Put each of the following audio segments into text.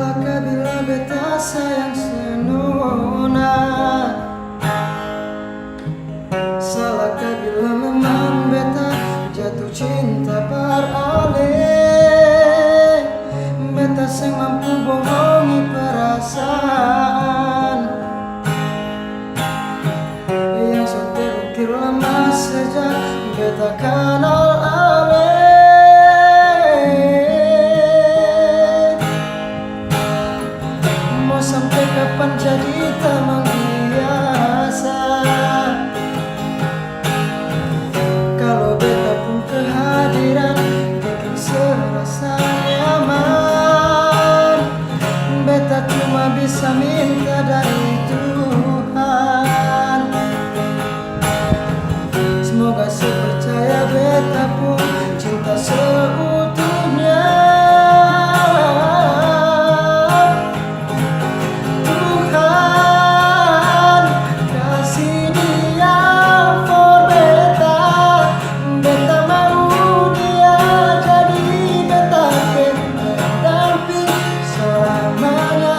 Salahkah bila beta sayang senona? Salahkah bila memang beta jatuh cinta beralih? Beta seng mampu bohongi perasaan yang sudah terukir lama sejak beta kenal ale. Mau sampai kapan jadi teman biasa? Kalau beta pun kehadiran bikin serasa nyaman. Beta cuma bisa minta dari Tuhan, semoga sepercaya beta pun cinta seutuhnya. Tuhan kasih dia for beta, beta mau dia jadi beta pendamping selamanya.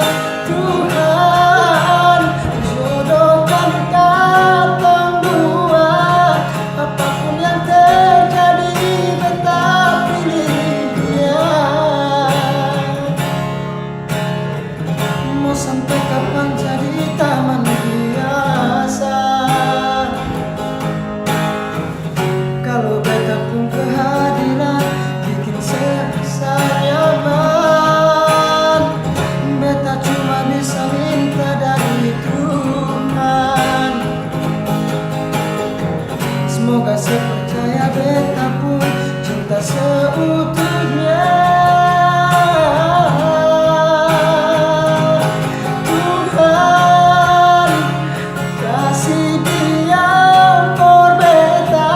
Tuhan jodohkan katong dua, apapun yang terjadi beta pilih dia. Mau sampai kapan jadi taman biasa? Kalau beta pun kehadiran bikin serasa nyaman. Beta cuma bisa minta dari Tuhan, semoga sepercaya beta pun cinta seutuhnya. Tuhan kasih dia for beta,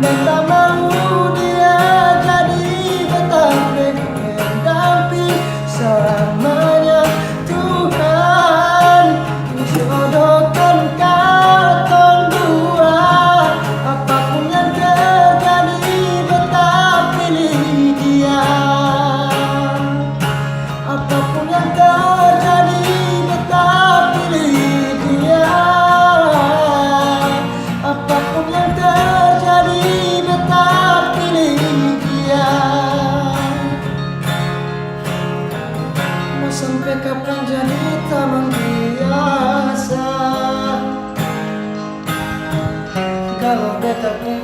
beta mau dia jadi beta pendamping selamanya. Tuhan jodohkan katong dua, apapun yang terjadi beta pilih dia. Apapun yang terjadi beta pilih dia. Apapun yang terjadi beta pilih dia. Mau sampai kapan jadi taman biasa? Kalau beta pun